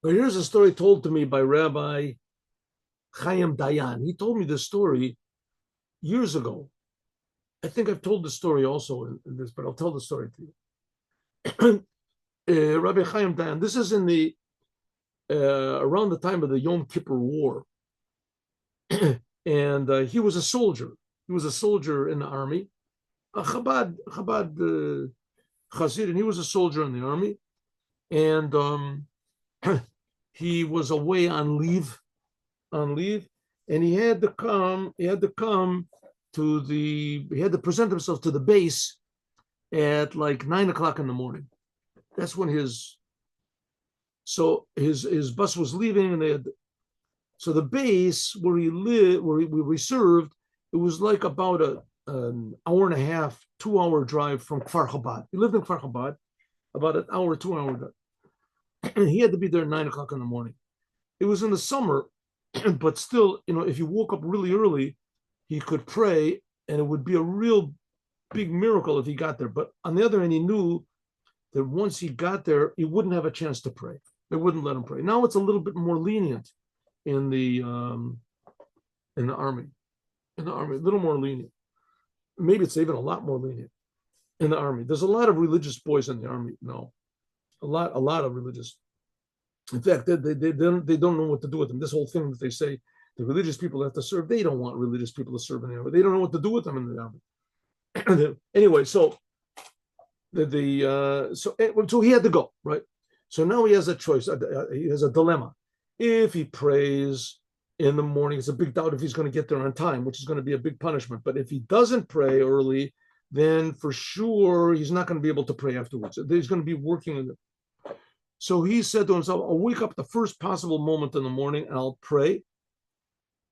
But here's a story told to me by Rabbi Chaim Dayan. He told me this story years ago. I think I've told the story also in this, but I'll tell the story to you. Rabbi Chaim Dayan. This is in the around the time of the Yom Kippur War, and he was a soldier. He was a soldier in the army, a Chabad Chassid, and he was a soldier in the army, and he was away on leave, and he had to come. He had to come to the. He had to present himself to the base at like 9 o'clock in the morning. That's when his bus was leaving, and they had so the base where he lived, we served, it was like about an hour and a half, 2 hour drive from Kfar Chabad. He lived in Kfar Chabad, about an hour, 2 hour drive. And he had to be there at 9 o'clock in the morning. It was in the summer, but still, if you woke up really early, he could pray, and it would be a real big miracle if he got there. But on the other hand, he knew that once he got there, he wouldn't have a chance to pray. They wouldn't let him pray. Now it's a little bit more lenient in the army. In the army, a little more lenient. Maybe it's even a lot more lenient in the army. There's a lot of religious boys in the army. No, a lot of religious. In fact, they don't know what to do with them. This whole thing that they say the religious people have to serve, they don't want religious people to serve in the army. They don't know what to do with them in the army. Anyway, so so he had to go, right? So now he has a choice. He has a dilemma. If he prays in the morning, it's a big doubt if he's going to get there on time, which is going to be a big punishment. But if he doesn't pray early, then for sure he's not going to be able to pray afterwards. He's going to be working in it. So he said to himself, I'll wake up the first possible moment in the morning and I'll pray.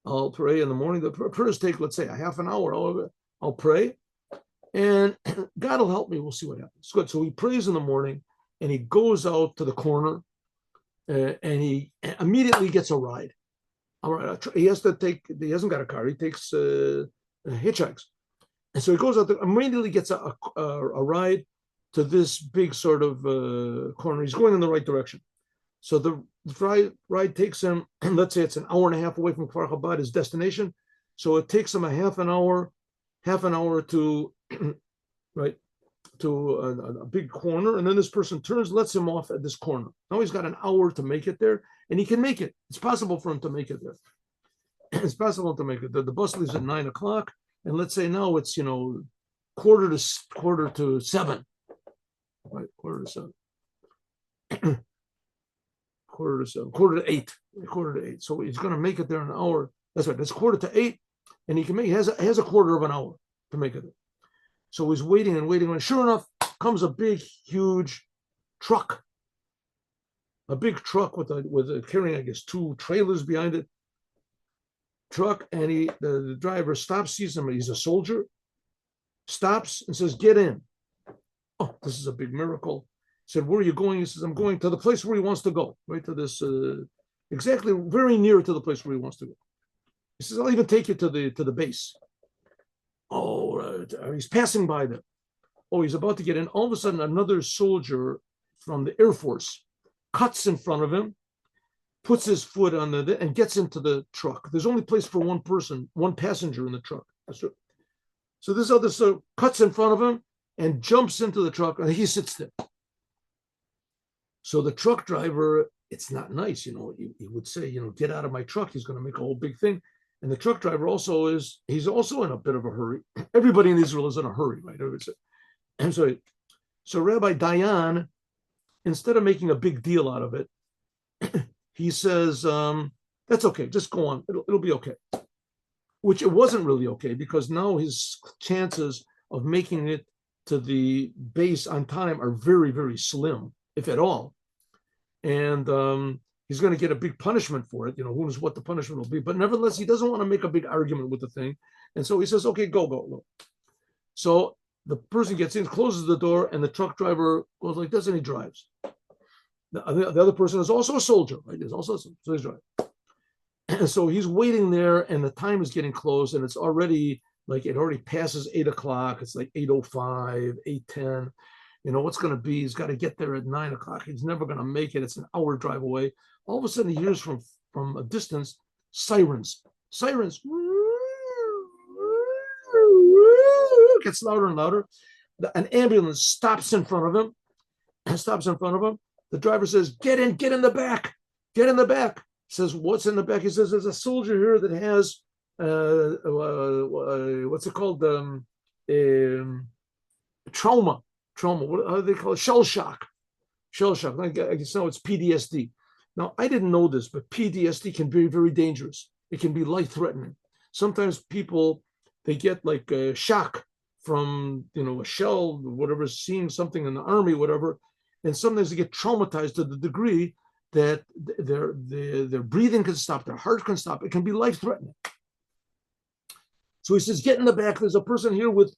I'll pray in the morning. The prayers take, let's say, a half an hour. I'll pray, and God will help me. We'll see what happens. Good. So he prays in the morning, and he goes out to the corner, and he immediately gets a ride. All right, he has to take. He hasn't got a car. He takes hitchhikes, and so he goes out there, immediately gets a ride to this big sort of corner. He's going in the right direction. So the ride takes him, let's say it's an hour and a half away from Kfar Chabad, his destination. So it takes him a half an hour to right to a big corner, and then this person turns, lets him off at this corner. Now he's got an hour to make it there, and he can make it. It's possible for him to make it there. It's possible to make it. The bus leaves at 9 o'clock, and let's say now it's quarter to seven, right? Quarter to seven. Quarter to eight. So he's going to make it there in an hour. That's right. That's quarter to eight, and he has a quarter of an hour to make it there. So he's waiting and waiting, and sure enough, comes a big, huge truck. A big truck with carrying, I guess, two trailers behind it. Truck, and the driver stops, sees him. He's a soldier. Stops and says, "Get in." Oh, this is a big miracle. He said, "Where are you going?" He says, "I'm going to the place where he wants to go, right to this, exactly very near to the place where he wants to go." He says, "I'll even take you to the base." Oh, he's passing by them. Oh, he's about to get in. All of a sudden, another soldier from the Air Force cuts in front of him, puts his foot on and gets into the truck. There's only place for one person, one passenger in the truck. So this other cuts in front of him and jumps into the truck, and he sits there. So the truck driver, it's not nice, he would say, "Get out of my truck." He's going to make a whole big thing. And the truck driver he's also in a bit of a hurry. Everybody in Israel is in a hurry, right? And so Rabbi Dayan, instead of making a big deal out of it, he says, "That's okay, just go on. It'll be okay." Which it wasn't really okay, because now his chances of making it to the base on time are very, very slim, if at all. And he's going to get a big punishment for it. Who knows what the punishment will be. But nevertheless, he doesn't want to make a big argument with the thing. And so he says, "Okay, go." So the person gets in, closes the door, and the truck driver goes like this, and he drives. The other person is also a soldier, right? There's also so he's driving. And so he's waiting there, and the time is getting close, and it's already like it already passes 8 o'clock. It's like 8:05, 8:10. You know, what's going to be? He's got to get there at 9 o'clock. He's never going to make it. It's an hour drive away. All of a sudden, he hears from a distance sirens. Gets louder and louder. An ambulance stops in front of him. The driver says, get in the back. Get in the back. He says, what's in the back? He says, there's a soldier here that has, what's it called? Trauma. What do they call it? Shell shock. I guess now it's PTSD. Now, I didn't know this, but PTSD can be very dangerous. It can be life-threatening. Sometimes people, they get like a shock from, a shell, whatever, seeing something in the army, whatever, and sometimes they get traumatized to the degree that their breathing can stop, their heart can stop. It can be life-threatening. So he says, get in the back. There's a person here with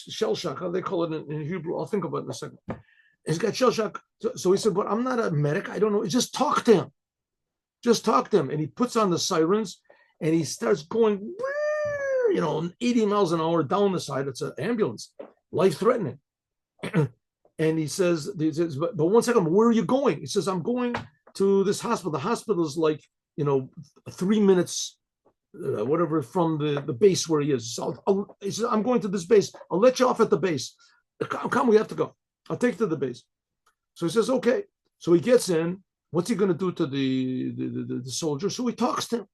shell shock. How do they call it in Hebrew? I'll think about it in a second. He's got shell shock. So he said, but I'm not a medic. I don't know. Just talk to him. And he puts on the sirens and he starts going, 80 miles an hour down the side. It's an ambulance, life-threatening. And he says, but 1 second, where are you going? He says, I'm going to this hospital. The hospital is like, 3 minutes, whatever, from the base where he is. So he says, I'm going to this base. I'll let you off at the base. Come, we have to go. I'll take you to the base. So he says, okay. So he gets in. What's he going to do to the soldier? So he talks to him.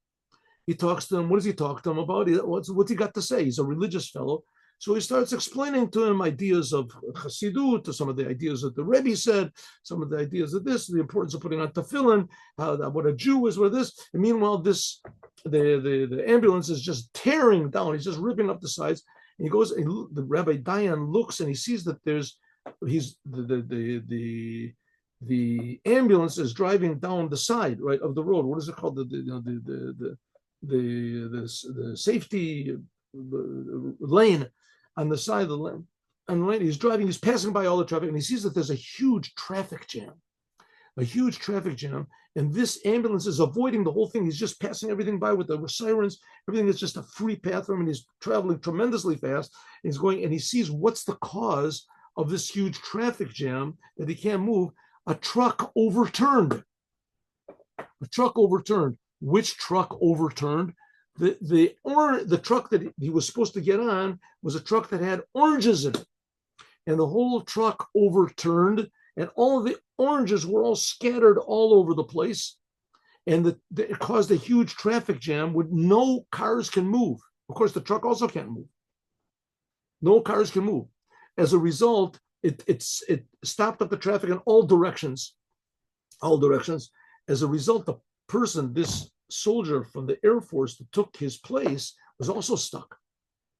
What does he talk to him about? What's he got to say? He's a religious fellow. So he starts explaining to him ideas of Chassidut, to some of the ideas that the Rebbe said, some of the ideas of this, the importance of putting on tefillin, what a Jew is with this. And meanwhile, the ambulance is just tearing down. He's just ripping up the sides. And he goes, and the Rabbi Dayan looks and he sees that the ambulance is driving down the side, right, of the road. What is it called? The safety lane on the side of the lane. And right, he's passing by all the traffic, and he sees that there's a huge traffic jam. And this ambulance is avoiding the whole thing. He's just passing everything by with the sirens. Everything is just a free path for him, and he's traveling tremendously fast. And he's going, and he sees what's the cause of this huge traffic jam that he can't move. A truck overturned. Which truck overturned? The truck that he was supposed to get on was a truck that had oranges in it. And the whole truck overturned, and all of the oranges were all scattered all over the place. And it caused a huge traffic jam where no cars can move. Of course, the truck also can't move. No cars can move. As a result, it stopped up the traffic in all directions. As a result, the person, this soldier from the Air Force that took his place, was also stuck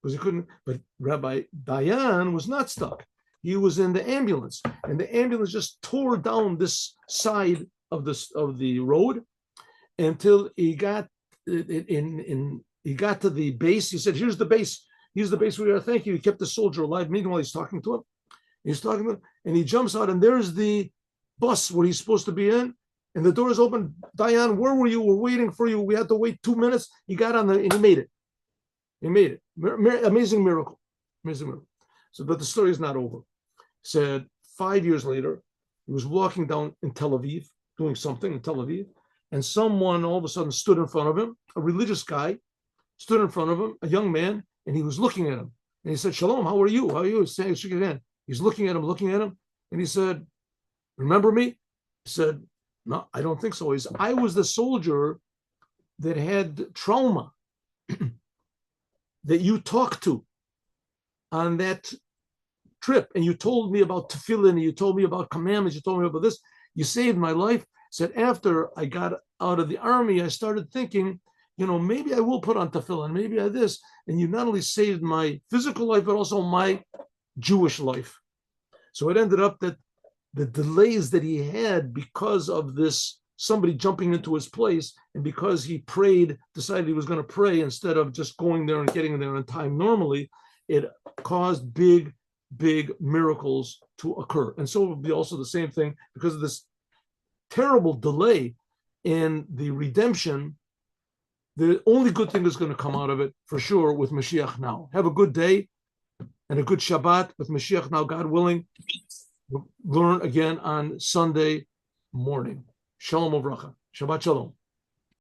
because he couldn't. But Rabbi Dayan was not stuck. He was in the ambulance, and the ambulance just tore down this side of the road until he got he got to the base. He said, "Here's the base. Here's the base we are. Thank you." He kept the soldier alive. Meanwhile, he's talking to him. And he jumps out, and there's the bus where he's supposed to be in. And the door is open. Dayan, where were you? We're waiting for you. We had to wait 2 minutes. He got on and he made it. Amazing miracle. So, but the story is not over. Said 5 years later, he was walking down in Tel Aviv, doing something in Tel Aviv, and someone all of a sudden stood in front of him, a religious guy, stood in front of him, a young man, and he was looking at him. And he said, "Shalom, how are you? How are you?" Shook his hand. He's looking at him, and he said, "Remember me?" He said, "No, I don't think so." He said, "I was the soldier that had trauma that you talked to on that trip, and you told me about tefillin, and you told me about commandments, you told me about this. You saved my life." Said, "After I got out of the army, I started thinking, maybe I will put on tefillin, maybe I this. And you not only saved my physical life, but also my Jewish life." So it ended up that the delays that he had because of this, somebody jumping into his place, and because he decided he was going to pray instead of just going there and getting there in time normally, it caused big miracles to occur. And so it would be also the same thing because of this terrible delay in the redemption. The only good thing is going to come out of it for sure with Mashiach now. Have a good day. and a good Shabbat with Mashiach now, God willing. We'll learn again on Sunday morning. Shalom uvracha. Shabbat shalom.